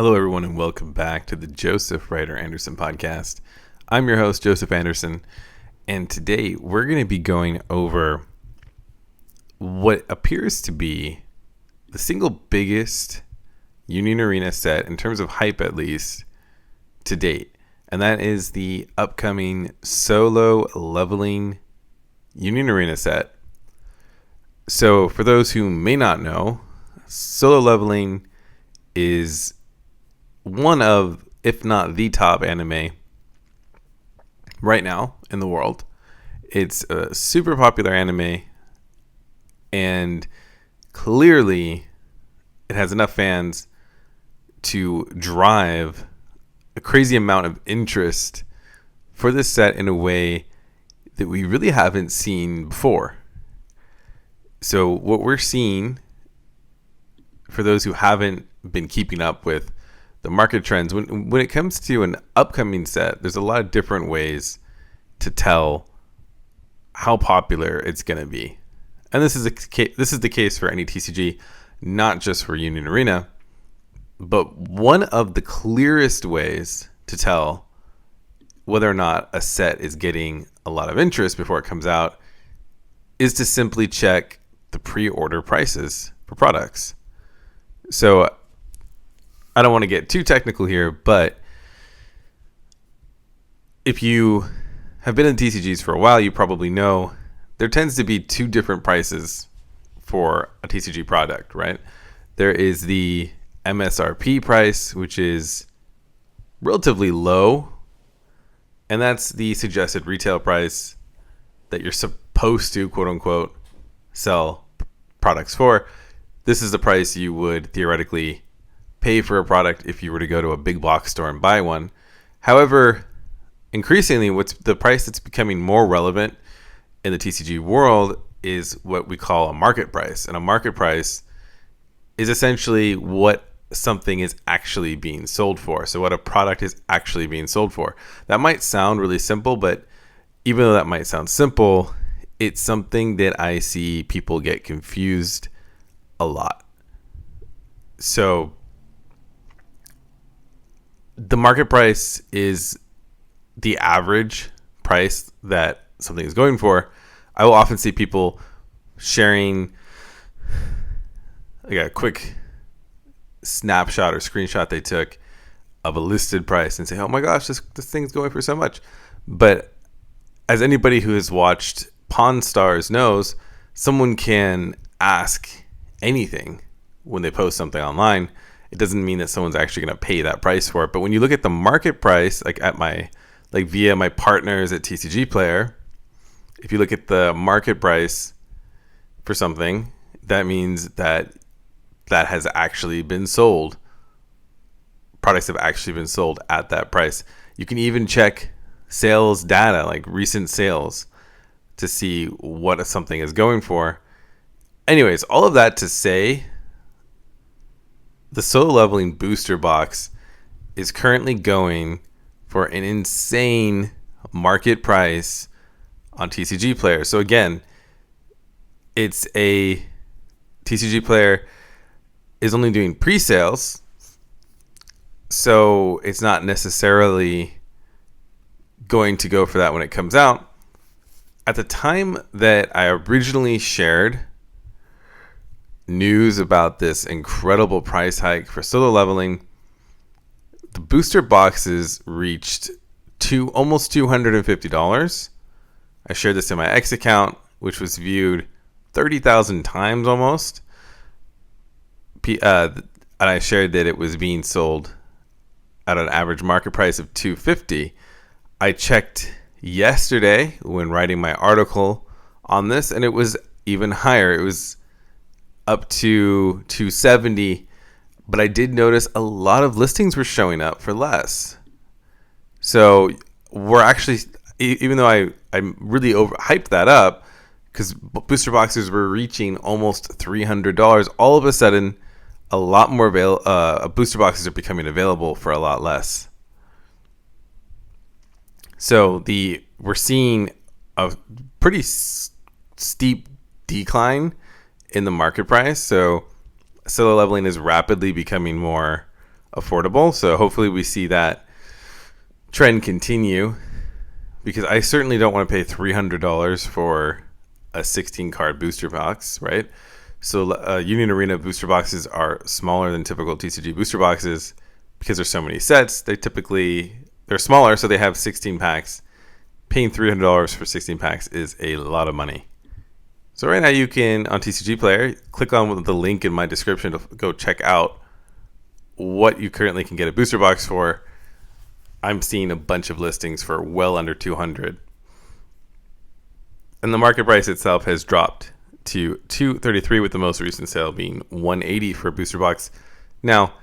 Hello, everyone, and welcome back to the Joseph Ryder Anderson podcast. I'm your host, Joseph Anderson, and today we're going to be going over what appears to be the single biggest Union Arena set, in terms of hype at least, to date. And that is the upcoming solo leveling Union Arena set. So for those who may not know, solo leveling is one of, if not the top anime right now in the world. It's a super popular anime, and clearly it has enough fans to drive a crazy amount of interest for this set in a way that we really haven't seen before. So what we're seeing, for those who haven't been keeping up with the market trends, when it comes to an upcoming set, there's a lot of different ways to tell how popular it's going to be. And this is the case for any TCG, not just for Union Arena. But one of the clearest ways to tell whether or not a set is getting a lot of interest before it comes out is to simply check the pre-order prices for products. So I don't want to get too technical here, but if you have been in TCGs for a while, you probably know there tends to be two different prices for a TCG product, right? There is the MSRP price, which is relatively low, and that's the suggested retail price that you're supposed to, quote unquote, sell products for. This is the price you would theoretically pay for a product if you were to go to a big box store and buy one. However, increasingly, what's the price that's becoming more relevant in the TCG world is what we call a market price. And a market price is essentially what something is actually being sold for. So what a product is actually being sold for. That might sound really simple, but even though that might sound simple, it's something that I see people get confused a lot. So the market price is the average price that something is going for. I will often see people sharing like a quick snapshot or screenshot they took of a listed price and say, oh my gosh, this thing's going for so much. But as anybody who has watched Pawn Stars knows, someone can ask anything when they post something online. It doesn't mean that someone's actually going to pay that price for it. But when you look at the market price, via my partners at TCG Player, if you look at the market price for something, that means that has actually been sold. Products have actually been sold at that price. You can even check sales data, like recent sales, to see what something is going for. Anyways, all of that to say, the solo leveling booster box is currently going for an insane market price on TCG Player. So again, it's a TCG Player is only doing pre-sales, so it's not necessarily going to go for that when it comes out. At the time that I originally shared news about this incredible price hike for solo leveling, the booster boxes reached almost $250. I shared this in my X account, which was viewed 30,000 times almost. And I shared that it was being sold at an average market price of $250. I checked yesterday when writing my article on this, and it was even higher. It was up to $270, but I did notice a lot of listings were showing up for less. So we're actually, even though I really hyped that up, because booster boxes were reaching almost $300, all of a sudden a lot more booster boxes are becoming available for a lot less. So we're seeing a pretty steep decline in the market price. So solo leveling is rapidly becoming more affordable. So hopefully we see that trend continue, because I certainly don't want to pay $300 for a 16 card booster box, right? So Union Arena booster boxes are smaller than typical TCG booster boxes because there's so many sets. They're smaller, so they have 16 packs. Paying $300 for 16 packs is a lot of money. So right now you can, on TCG Player, click on the link in my description to go check out what you currently can get a booster box for. I'm seeing a bunch of listings for well under $200. And the market price itself has dropped to $233, with the most recent sale being $180 for a booster box. Now,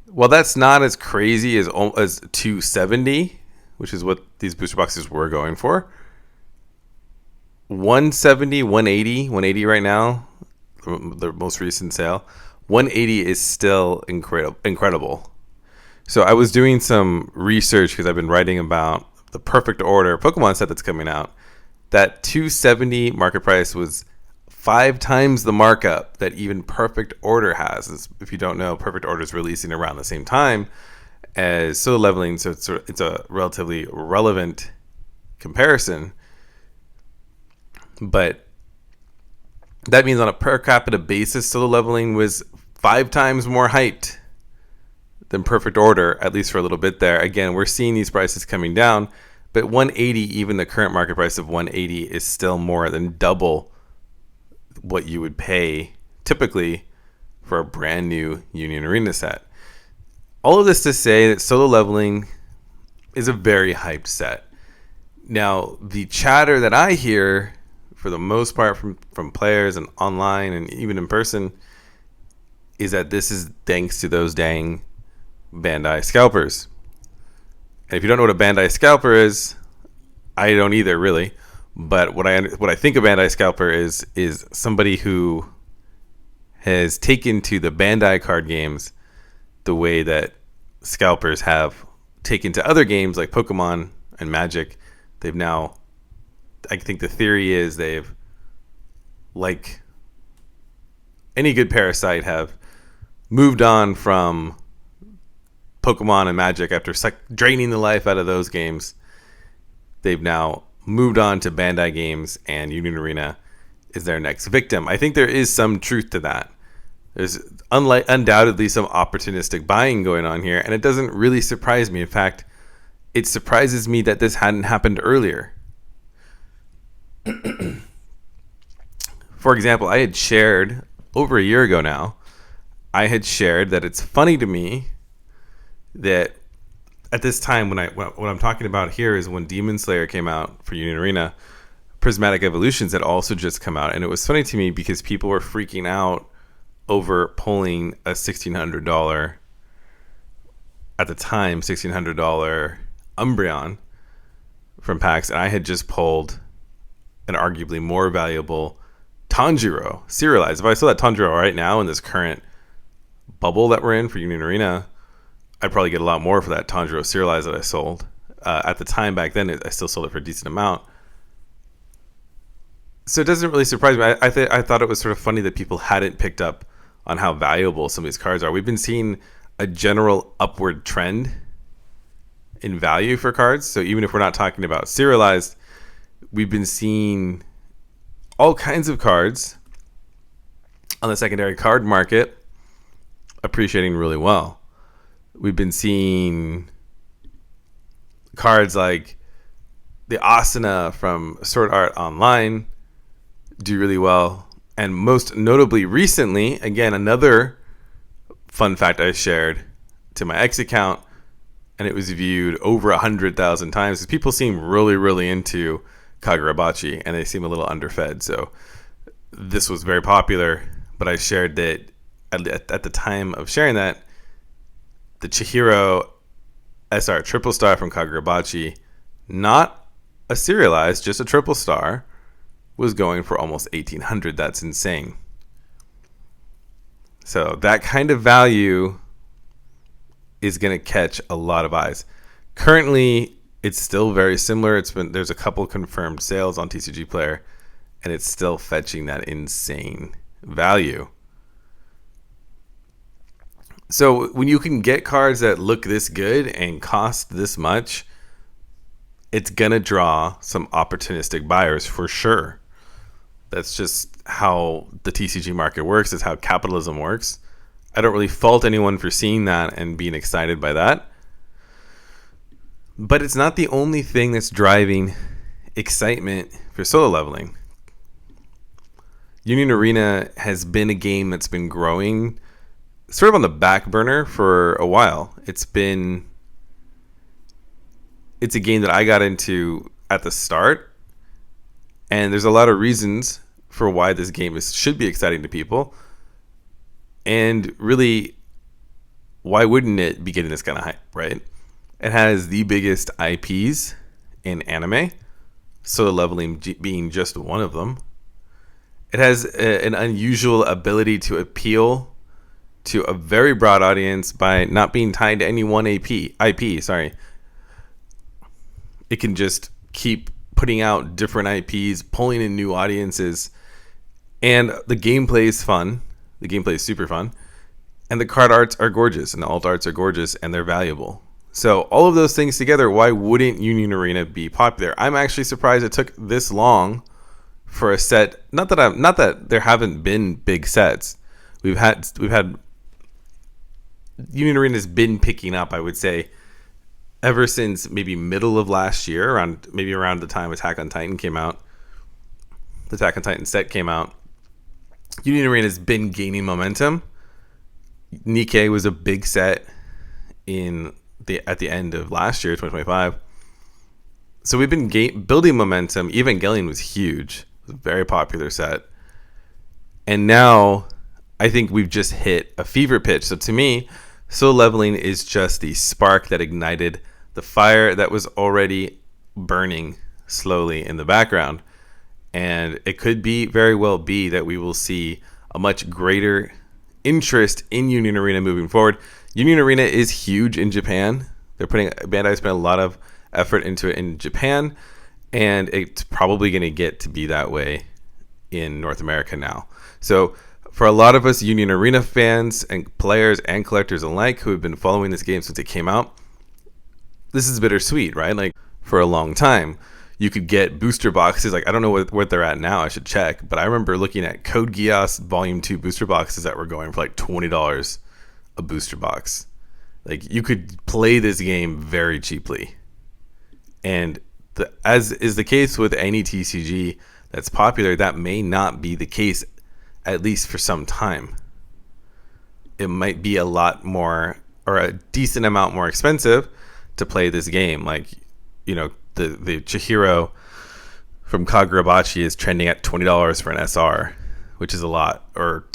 while that's not as crazy as $270, which is what these booster boxes were going for, $170, $180 right now, the most recent sale, $180 is still incredible. So I was doing some research because I've been writing about the Perfect Order Pokemon set that's coming out. That $270 market price was 5 times the markup that even Perfect Order has. If you don't know, Perfect Order is releasing around the same time as Solo Leveling, so it's a relatively relevant comparison. But that means on a per capita basis, Solo Leveling was 5 times more hyped than Perfect Order, at least for a little bit there. Again, we're seeing these prices coming down, but 180, even the current market price of 180, is still more than double what you would pay typically for a brand new Union Arena set. All of this to say that Solo Leveling is a very hyped set. Now, the chatter that I hear, for the most part from players and online and even in person, is that this is thanks to those dang Bandai scalpers. And if you don't know what a Bandai scalper is, I don't either, really. But what I think a Bandai scalper is somebody who has taken to the Bandai card games the way that scalpers have taken to other games like Pokemon and Magic. They've now, I think the theory is they've, like any good parasite, have moved on from Pokemon and Magic after draining the life out of those games. They've now moved on to Bandai games, and Union Arena is their next victim. I think there is some truth to that. There's undoubtedly some opportunistic buying going on here, and it doesn't really surprise me. In fact, it surprises me that this hadn't happened earlier. For example, I had shared over a year ago now, I had shared that it's funny to me that at this time, what I'm talking about here is when Demon Slayer came out for Union Arena, Prismatic Evolutions had also just come out. And it was funny to me because people were freaking out over pulling a $1,600, at the time, $1,600 Umbreon from packs. And I had just pulled an arguably more valuable Tanjiro serialized. If I saw that Tanjiro right now in this current bubble that we're in for Union Arena, I'd probably get a lot more for that Tanjiro serialized that I sold. At the time back then, I still sold it for a decent amount. So it doesn't really surprise me. I thought it was sort of funny that people hadn't picked up on how valuable some of these cards are. We've been seeing a general upward trend in value for cards. So even if we're not talking about serialized, we've been seeing all kinds of cards on the secondary card market appreciating really well. We've been seeing cards like the Asuna from Sword Art Online do really well. And most notably recently, again, another fun fact I shared to my X account, and it was viewed over 100,000 times, because people seem really, really into Kagurabachi, and they seem a little underfed. So this was very popular, but I shared that at the time of sharing that, the Chihiro SR triple star from Kagurabachi, not a serialized, just a triple star, was going for almost 1,800. That's insane. So that kind of value is going to catch a lot of eyes. Currently, it's still very similar. There's a couple confirmed sales on TCG Player, and it's still fetching that insane value. So when you can get cards that look this good and cost this much, it's going to draw some opportunistic buyers for sure. That's just how the TCG market works. It's how capitalism works. I don't really fault anyone for seeing that and being excited by that. But it's not the only thing that's driving excitement for solo leveling. Union Arena has been a game that's been growing sort of on the back burner for a while. It's a game that I got into at the start, and there's a lot of reasons for why this game should be exciting to people. And really, why wouldn't it be getting this kind of hype, right? It has the biggest IPs in anime, solo leveling being just one of them. It has an unusual ability to appeal to a very broad audience by not being tied to any one IP. It can just keep putting out different IPs, pulling in new audiences, and the gameplay is fun. The gameplay is super fun, and the card arts are gorgeous, and the alt arts are gorgeous, and they're valuable. So all of those things together, why wouldn't Union Arena be popular? I'm actually surprised it took this long for a set. Not that there haven't been big sets. We've had Union Arena has been picking up, I would say, ever since maybe middle of last year, around the time Attack on Titan came out. The Attack on Titan set came out. Union Arena has been gaining momentum. Nikkei was a big set at the end of last year, 2025. So we've been building momentum. Evangelion was huge. It was a very popular set. And now I think we've just hit a fever pitch. So to me, solo leveling is just the spark that ignited the fire that was already burning slowly in the background. And it could very well be that we will see a much greater interest in Union Arena moving forward. Union Arena is huge in Japan. Bandai spent a lot of effort into it in Japan, and it's probably going to get to be that way in North America now. So for a lot of us Union Arena fans and players and collectors alike who have been following this game since it came out, this is bittersweet, right? Like, for a long time, you could get booster boxes. Like, I don't know what they're at now. I should check. But I remember looking at Code Geass Volume 2 booster boxes that were going for like $20 a booster box. Like, you could play this game very cheaply. And as is the case with any TCG that's popular, that may not be the case, at least for some time. It might be a lot more, or a decent amount more expensive to play this game. Like, the Chihiro from Kagurabachi is trending at $20 for an SR, which is a lot, or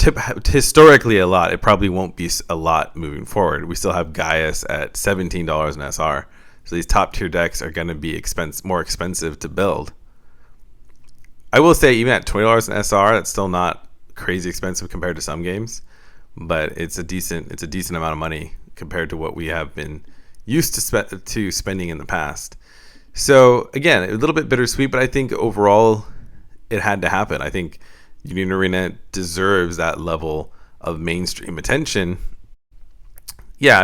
historically a lot. It probably won't be a lot moving forward. We still have Gaius at $17 an SR. So these top tier decks are going to be more expensive to build. I will say, even at $20 an SR, that's still not crazy expensive compared to some games, but it's a decent amount of money compared to what we have been used to spending in the past. So again, a little bit bittersweet, but I think overall it had to happen. I think Union Arena deserves that level of mainstream attention. Yeah, I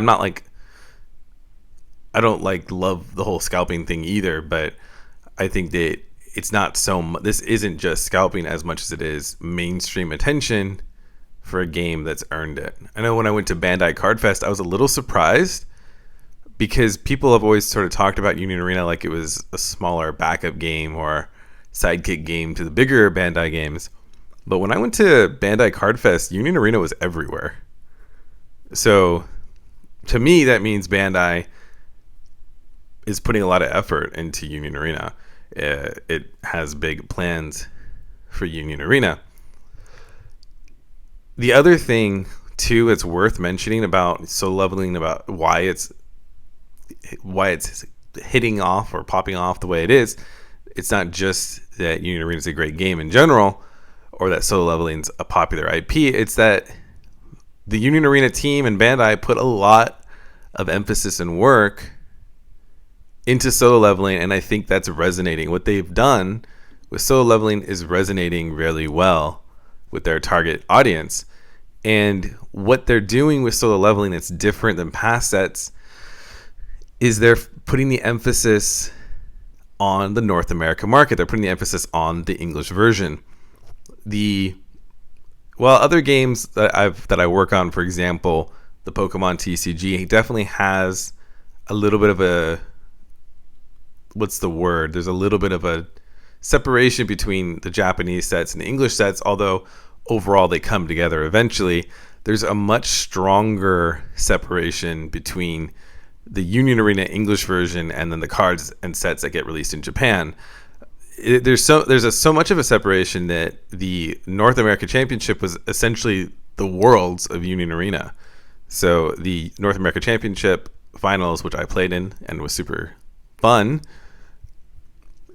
don't love the whole scalping thing either, but I think that this isn't just scalping as much as it is mainstream attention for a game that's earned it. I know when I went to Bandai Card Fest, I was a little surprised, because people have always sort of talked about Union Arena like it was a smaller backup game or sidekick game to the bigger Bandai games. But when I went to Bandai Card Fest, Union Arena was everywhere. So to me, that means Bandai is putting a lot of effort into Union Arena. It has big plans for Union Arena. The other thing, too, that's worth mentioning about solo leveling, about why it's hitting off or popping off the way it is, it's not just that Union Arena is a great game in general, or that solo leveling's a popular IP. It's that the Union Arena team and Bandai put a lot of emphasis and work into solo leveling, and I think that's resonating. What they've done with solo leveling is resonating really well with their target audience. And what they're doing with solo leveling that's different than past sets is they're putting the emphasis on the North America market. They're putting the emphasis on the English version. Other games that I work on, for example, the Pokemon TCG definitely has a little bit of a, what's the word? There's a little bit of a separation between the Japanese sets and the English sets, although overall they come together eventually. There's a much stronger separation between the Union Arena English version and then the cards and sets that get released in Japan. There's so much of a separation that the North America Championship was essentially the Worlds of Union Arena. So the North America Championship finals, which I played in and was super fun,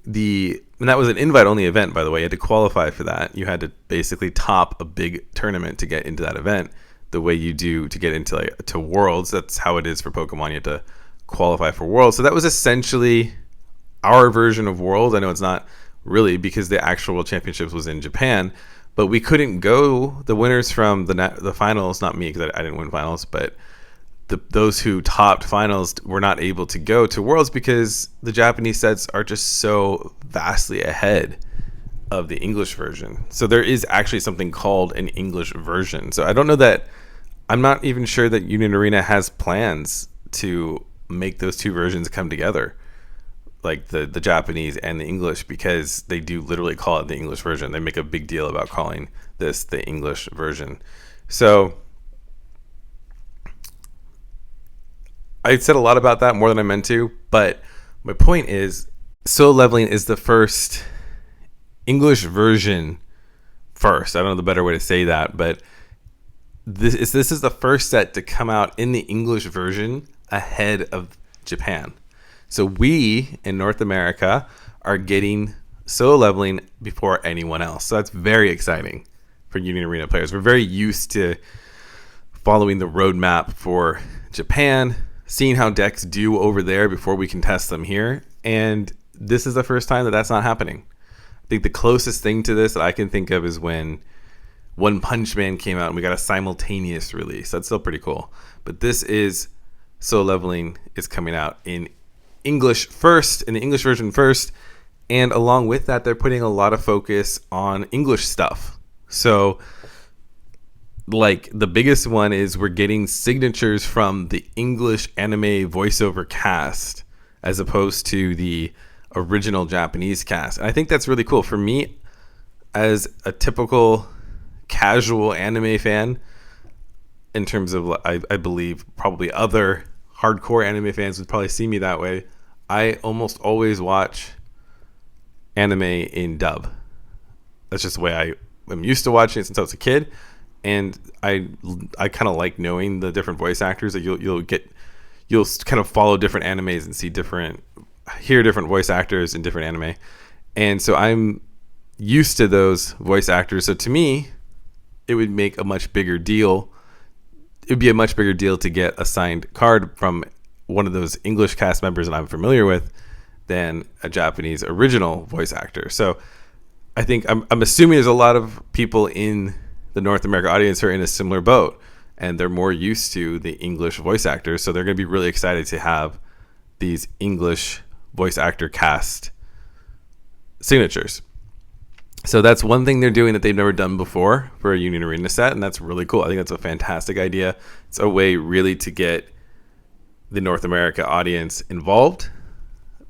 and that was an invite-only event, by the way. You had to qualify for that. You had to basically top a big tournament to get into that event, the way you do to get into to Worlds. That's how it is for Pokemon. You have to qualify for Worlds. So that was essentially our version of Worlds. I know it's not really, because the actual World Championships was in Japan, but we couldn't go. The winners from the finals, not me because I didn't win finals, but those who topped finals were not able to go to Worlds because the Japanese sets are just so vastly ahead of the English version. So there is actually something called an English version. So I don't know that, I'm not even sure that Union Arena has plans to make those two versions come together, like the Japanese and the English, because they do literally call it the English version. They make a big deal about calling this the English version. So I said a lot about that, more than I meant to, but my point is, solo leveling is the first English version first. I don't know the better way to say that, but this is the first set to come out in the English version ahead of Japan. So we in North America are getting solo leveling before anyone else. So that's very exciting for Union Arena players. We're very used to following the roadmap for Japan, seeing how decks do over there before we can test them here. And this is the first time that that's not happening. I think the closest thing to this that I can think of is when One Punch Man came out and we got a simultaneous release. That's still pretty cool. But this is, solo leveling is coming out in English first, in the English version first. And along with that, they're putting a lot of focus on English stuff. So like the biggest one is we're getting signatures from the English anime voiceover cast as opposed to the original Japanese cast. And I think that's really cool. For me, as a typical casual anime fan, in terms of, I believe probably other hardcore anime fans would probably see me that way, I almost always watch anime in dub. That's just the way I am used to watching it since I was a kid. And I kind of like knowing the different voice actors that you'll kind of follow different animes and hear different voice actors in different anime. And so I'm used to those voice actors. So to me, it would make a much bigger deal. It would be a much bigger deal to get a signed card from one of those English cast members that I'm familiar with than a Japanese original voice actor. So I think I'm assuming there's a lot of people in the North America audience are in a similar boat, and they're more used to the English voice actors, so they're going to be really excited to have these English voice actor cast signatures. So that's one thing they're doing that they've never done before for a Union Arena set, and that's really cool. I think that's a fantastic idea. It's a way really to get the North America audience involved.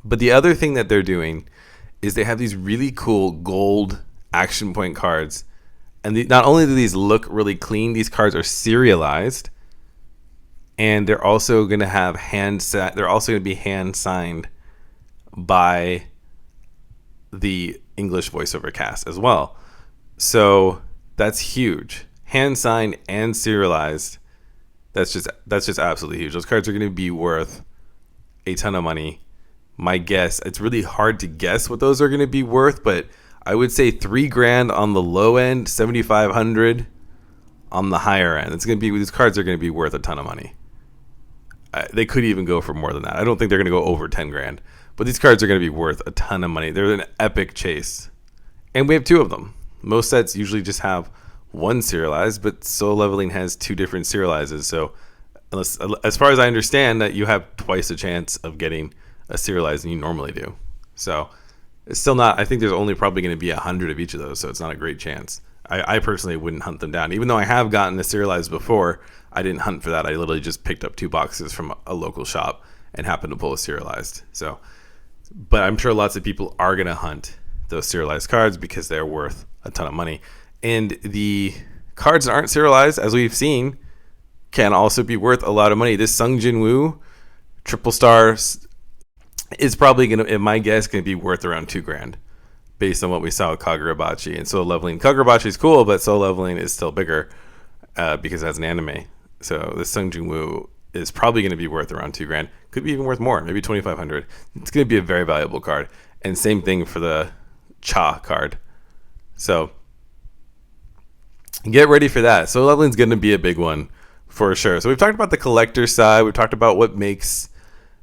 But the other thing that they're doing is they have these really cool gold action point cards. And not only do these look really clean, these cards are serialized, and they're also going to have they're also going to be hand signed by the English voiceover cast as well. So that's huge. Hand signed and serialized. That's just absolutely huge. Those cards are going to be worth a ton of money. My guess, it's really hard to guess what those are going to be worth, but I would say $3,000 on the low end, $7,500 on the higher end. These cards are going to be worth a ton of money. They could even go for more than that. I don't think they're going to go over $10,000, but these cards are going to be worth a ton of money. They're an epic chase, and we have two of them. Most sets usually just have one serialized, but solo leveling has 2 different serializes. So as far as I understand, that you have twice the chance of getting a serialized than you normally do. So it's still not, I think there's only probably going to be 100 of each of those, so it's not a great chance. I personally wouldn't hunt them down. Even though I have gotten a serialized before, I didn't hunt for that. I literally just picked up 2 boxes from a local shop and happened to pull a serialized. So, but I'm sure lots of people are going to hunt those serialized cards because they're worth a ton of money. And the cards that aren't serialized, as we've seen, can also be worth a lot of money. This Sung Jin Woo triple star is probably going to, in my guess, going to be worth around $2,000 based on what we saw with Kagurabachi. And solo leveling, Kagurabachi is cool, but solo leveling is still bigger because it has an anime. So the Sung Jin Woo is probably going to be worth around $2,000. Could be even worth more, maybe $2,500. It's going to be a very valuable card. And same thing for the Cha card. So get ready for that. Solo leveling is going to be a big one for sure. So we've talked about the collector side. We've talked about what makes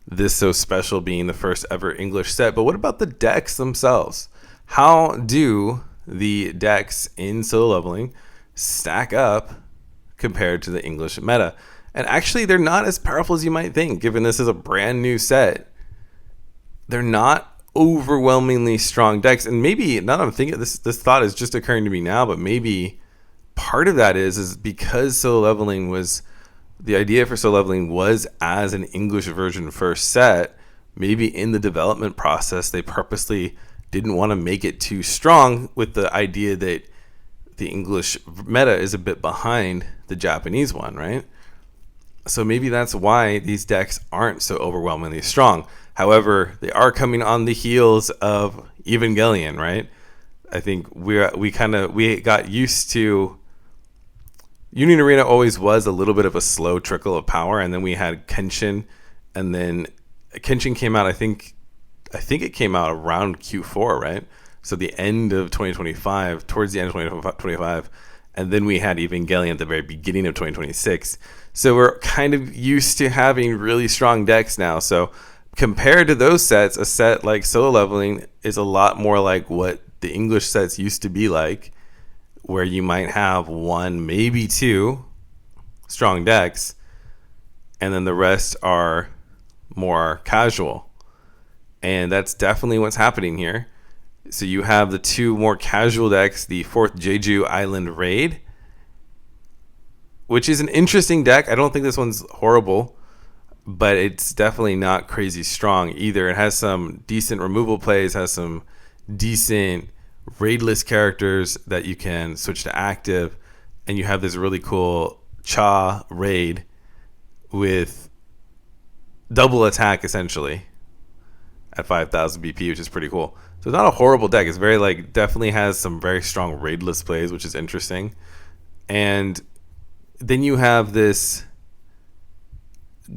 this so special, being the first ever English set. But what about the decks themselves? How do the decks in solo leveling stack up compared to the English meta? And actually, they're not as powerful as you might think, given this is a brand new set. They're not overwhelmingly strong decks. And maybe, now that I'm thinking, this thought is just occurring to me now, but maybe part of that is because solo leveling was, the idea for solo leveling was as an English version first set. Maybe in the development process, they purposely didn't want to make it too strong, with the idea that the English meta is a bit behind the Japanese one, right? So maybe that's why these decks aren't so overwhelmingly strong. However, they are coming on the heels of Evangelion, right? I think we got used to, Union Arena always was a little bit of a slow trickle of power, and then we had Kenshin, and then Kenshin came out, I think it came out around Q4, right? So the end of 2025, towards the end of 2025, and then we had Evangelion at the very beginning of 2026. So we're kind of used to having really strong decks now. So compared to those sets, a set like solo leveling is a lot more like what the English sets used to be like, where you might have 1, maybe 2 strong decks, and then the rest are more casual. And that's definitely what's happening here. So you have the 2 more casual decks, the 4th Jeju Island Raid, which is an interesting deck. I don't think this one's horrible, but it's definitely not crazy strong either. It has some decent removal plays, has some decent raidless characters that you can switch to active, and you have this really cool Cha raid with double attack essentially at 5,000 BP, which is pretty cool. So it's not a horrible deck. It's very definitely has some very strong raidless plays, which is interesting. And then you have this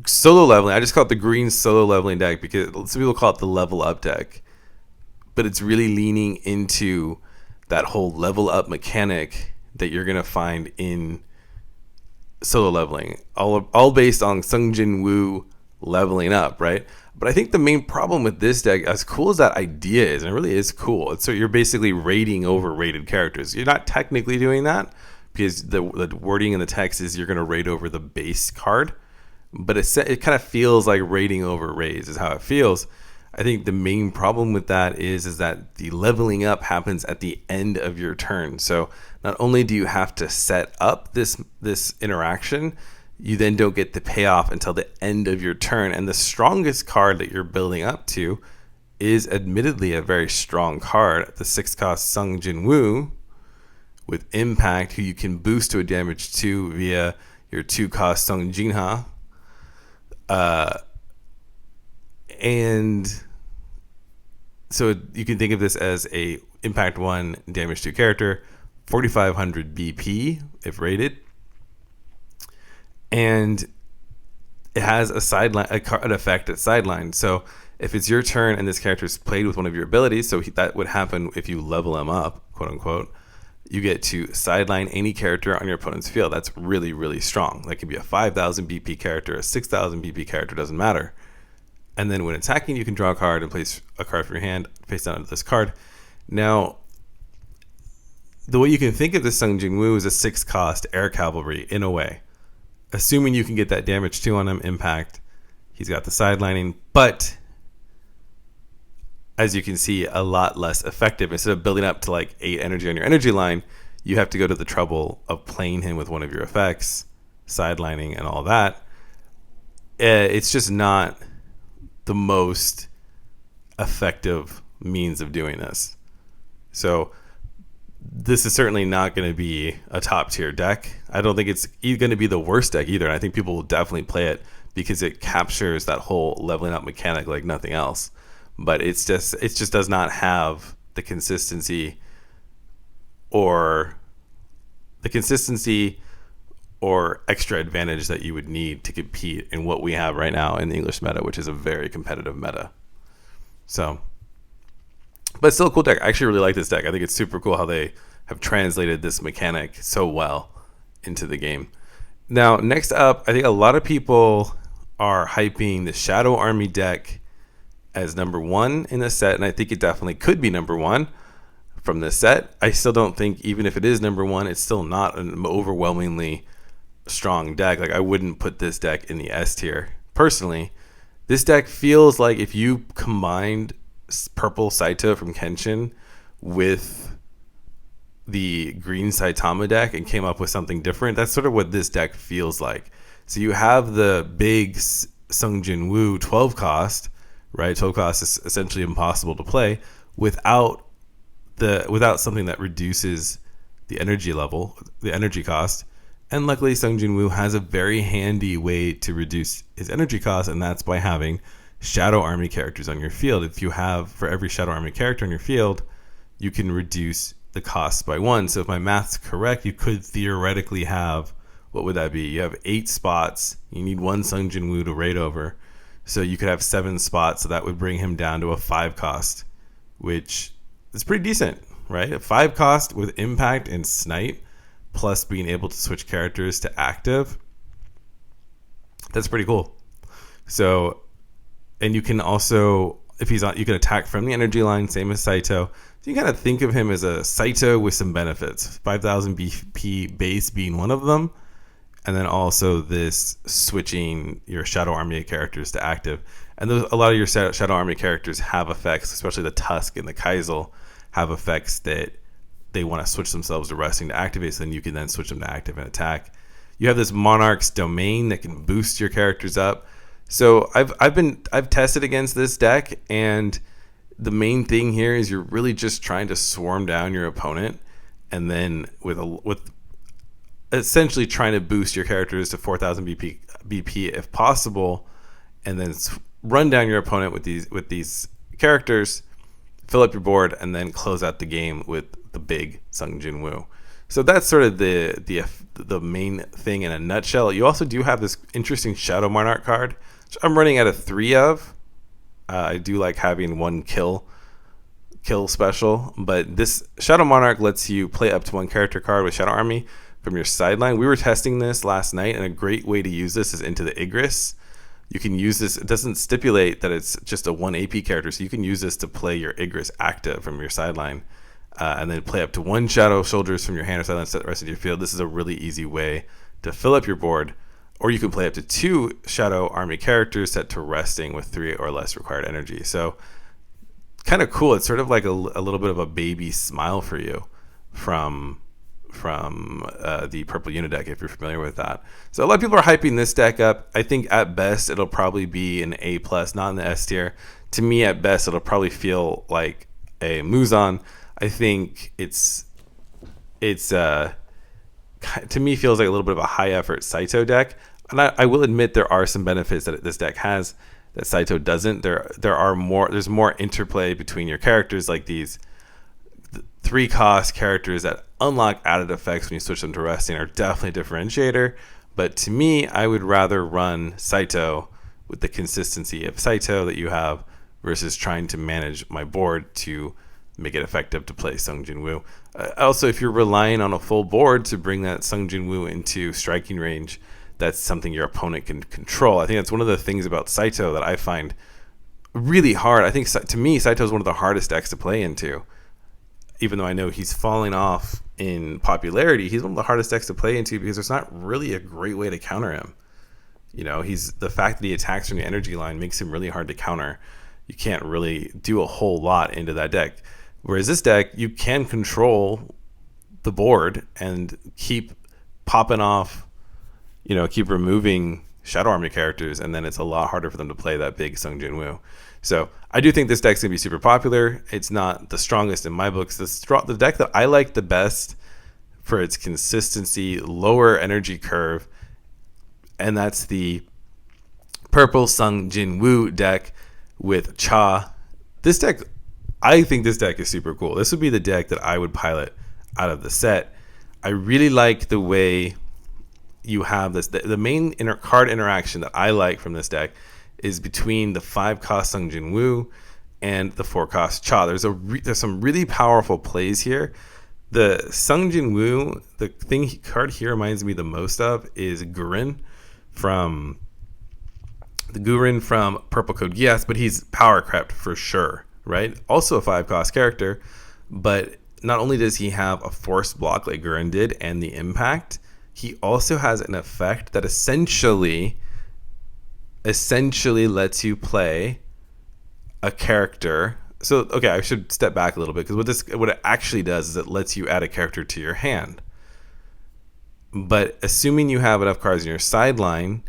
solo leveling. I just call it the green solo leveling deck because some people call it the level up deck, but it's really leaning into that whole level up mechanic that you're going to find in solo leveling, all based on Sung Jin Woo leveling up, right? But I think the main problem with this deck, as cool as that idea is, and it really is cool, so you're basically raiding over rated characters. You're not technically doing that because the wording in the text is you're going to raid over the base card, but it kind of feels like raiding over raids is how it feels. I think the main problem with that is that the leveling up happens at the end of your turn. So not only do you have to set up this interaction, you then don't get the payoff until the end of your turn. And the strongest card that you're building up to is admittedly a very strong card, the 6-cost Sung Jin Woo with Impact, who you can boost to a damage 2 via your 2-cost Sung Jinha. And so you can think of this as a Impact 1, damage 2 character, 4,500 BP if rated. And it has a sideline, an effect at sideline. So if it's your turn and this character is played with one of your abilities, so that would happen if you level him up, quote unquote, you get to sideline any character on your opponent's field. That's really, really strong. That could be a 5,000 BP character, a 6,000 BP character, doesn't matter. And then when attacking, you can draw a card and place a card from your hand face down into this card. Now, the way you can think of the Sung Jin Woo is a 6-cost air cavalry in a way. Assuming you can get that damage 2 on him, impact. He's got the sidelining, but as you can see, a lot less effective. Instead of building up to like 8 energy on your energy line, you have to go to the trouble of playing him with one of your effects, sidelining, and all that. It's just not the most effective means of doing this. So this is certainly not going to be a top tier deck. I don't think it's going to be the worst deck either. I think people will definitely play it because it captures that whole leveling up mechanic like nothing else. But it just does not have the consistency or extra advantage that you would need to compete in what we have right now in the English meta, which is a very competitive meta. So, but still a cool deck. I actually really like this deck. I think it's super cool how they have translated this mechanic so well into the game. Now, next up, I think a lot of people are hyping the Shadow Army deck as number 1 in this set, and I think it definitely could be number 1 from this set. I still don't think, even if it is number 1, it's still not an overwhelmingly strong deck. Like, I wouldn't put this deck in the S tier. Personally, this deck feels like if you combined purple Saito from Kenshin with the green Saitama deck and came up with something different, that's sort of what this deck feels like. So you have the big Sung Jin Woo 12 cost, right? 12 cost is essentially impossible to play without something that reduces the energy level, the energy cost. And luckily, Sung Jin Woo has a very handy way to reduce his energy cost, and that's by having Shadow Army characters on your field. If you have, for every Shadow Army character on your field, you can reduce the cost by 1. So if my math's correct, you could theoretically have, what would that be? You have 8 spots. You need 1 Sung Jin Woo to raid over. So you could have 7 spots, so that would bring him down to a 5 cost, which is pretty decent, right? A 5 cost with impact and snipe, plus being able to switch characters to active. That's pretty cool. So, and you can also, if he's on, you can attack from the energy line, same as Saito. So you kind of think of him as a Saito with some benefits. 5,000 BP base being one of them. And then also this switching your Shadow Army characters to active. And a lot of your Shadow Army characters have effects, especially the Tusk and the Kaisel have effects that they want to switch themselves to resting to activate, so then you can then switch them to active and attack. You have this Monarch's Domain that can boost your characters up. So I've tested against this deck, and the main thing here is you're really just trying to swarm down your opponent, and then with essentially trying to boost your characters to 4,000 BP if possible, and then run down your opponent with these characters, fill up your board, and then close out the game with the big Sung Jin Woo. So that's sort of the main thing in a nutshell. You also do have this interesting Shadow Monarch card, which I'm running out of 3 of. I do like having 1 kill special, but this Shadow Monarch lets you play up to 1 character card with Shadow Army from your sideline. We were testing this last night, and a great way to use this is into the Igris. You can use this. It doesn't stipulate that it's just a 1 AP character, so you can use this to play your Igris active from your sideline, and then play up to 1 Shadow Soldiers from your hand or sideline, set the rest of your field. This is a really easy way to fill up your board. Or you can play up to 2 Shadow Army characters set to resting with 3 or less required energy. So kind of cool. It's sort of like a little bit of a baby smile for you from the purple unit deck, if you're familiar with that. So a lot of people are hyping this deck up. I think at best it'll probably be an A+, not in the S tier. To me, at best, it'll probably feel like a Muzan. I think it's to me feels like a little bit of a high effort Saito deck. And I will admit there are some benefits that this deck has that Saito doesn't. There's more interplay between your characters, like these 3 cost characters that unlock added effects when you switch them to resting are definitely a differentiator. But to me, I would rather run Saito with the consistency of Saito that you have versus trying to manage my board to make it effective to play Sung Jin Woo. Also, if you're relying on a full board to bring that Sung Jin Woo into striking range, that's something your opponent can control. I think that's one of the things about Saito that I find really hard. I think, to me, Saito is one of the hardest decks to play into. even though I know he's falling off in popularity, he's one of the hardest decks to play into because there's not really a great way to counter him. He's the fact that he attacks from the energy line makes him really hard to counter. You can't really do a whole lot into that deck. Whereas this deck, you can control the board and keep popping off, keep removing Shadow Army characters, and then it's a lot harder for them to play that big Sung Jin Woo. So I do think this deck's going to be super popular. It's not the strongest in my books. The deck that I like the best for its consistency, lower energy curve, and that's the purple Sung Jin Woo deck with Cha. I think this deck is super cool. This would be the deck that I would pilot out of the set. I really like the way you have this. The main card interaction that I like from this deck is between the 5-cost Sung Jin Woo and the 4-cost Cha. There's some really powerful plays here. The Sung Jin Woo, the card he reminds me the most of is Gurin from Purple Code Geass, but he's power crept for sure, right? Also a 5-cost character, but not only does he have a force block like Gurin did and the impact, he also has an effect that essentially lets you play a character. So, okay, I should step back a little bit, because what it actually does is it lets you add a character to your hand. But assuming you have enough cards in your sideline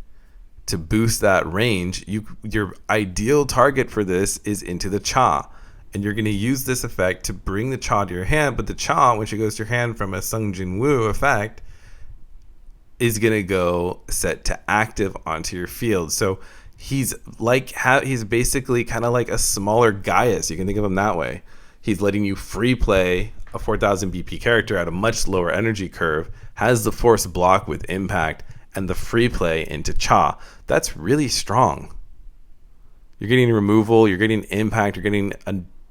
to boost that range, your ideal target for this is into the Cha. And you're going to use this effect to bring the Cha to your hand, but the Cha, when she goes to your hand from a Sung Jin Woo effect, is going to go set to active onto your field. So he's basically kind of like a smaller Gaius. You can think of him that way. He's letting you free play a 4,000 BP character at a much lower energy curve, has the force block with impact, and the free play into Cha. That's really strong. You're getting removal, you're getting impact, you're getting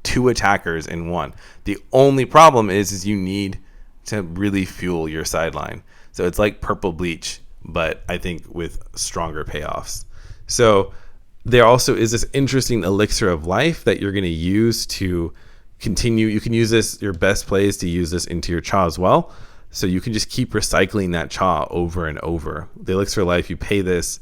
2 attackers in one. The only problem is you need to really fuel your sideline. So it's like Purple Bleach, but I think with stronger payoffs. So there also is this interesting elixir of life that you're going to use to continue. You can use this, your best plays to use this into your Cha as well. So you can just keep recycling that Cha over and over. The elixir of life, you pay this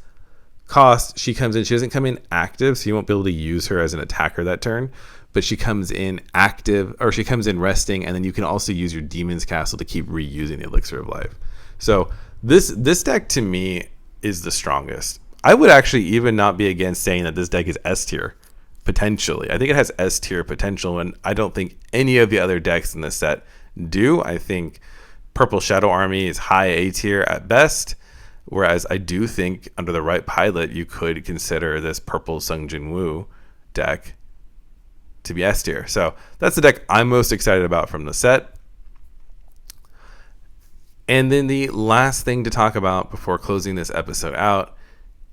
cost. She comes in. She doesn't come in active, so you won't be able to use her as an attacker that turn. But she comes in active, or she comes in resting, and then you can also use your Demon's Castle to keep reusing the elixir of life. So this deck to me is the strongest. I would actually even not be against saying that this deck is S tier, potentially. I think it has S tier potential, and I don't think any of the other decks in this set do. I think Purple Shadow Army is high A tier at best, whereas I do think under the right pilot, you could consider this Purple Sung Jin Woo deck to be S tier. So that's the deck I'm most excited about from the set. And then the last thing to talk about before closing this episode out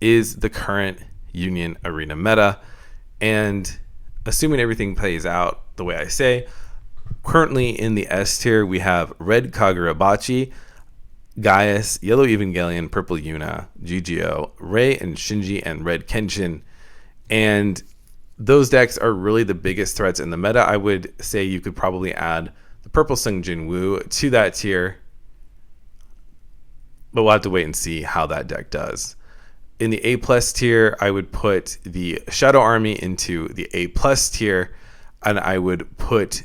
is the current Union Arena meta. And assuming everything plays out the way I say, currently in the S tier, we have Red Kagurabachi, Gaius, Yellow Evangelion, Purple Yuna, GGO, Rei and Shinji, and Red Kenshin. And those decks are really the biggest threats in the meta. I would say you could probably add the Purple Sung Jin Woo to that tier, but we'll have to wait and see how that deck does. In the A+ tier, I would put the Shadow Army into the A+ tier, and I would put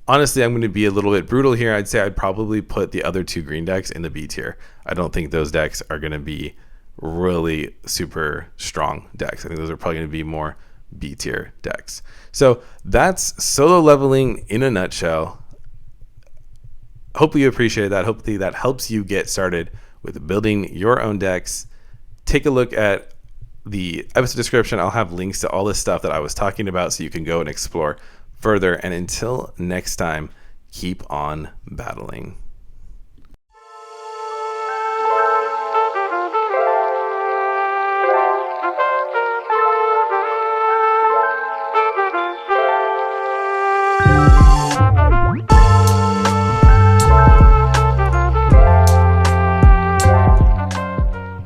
honestly, I'm going to be a little bit brutal here. I'd say I'd probably put the other 2 green decks in the B tier. I don't think those decks are going to be really super strong decks. I think those are probably going to be more B tier decks. So that's solo leveling in a nutshell. Hopefully you appreciate that. Hopefully that helps you get started with building your own decks. Take a look at the episode description. I'll have links to all this stuff that I was talking about so you can go and explore further. And until next time, keep on battling.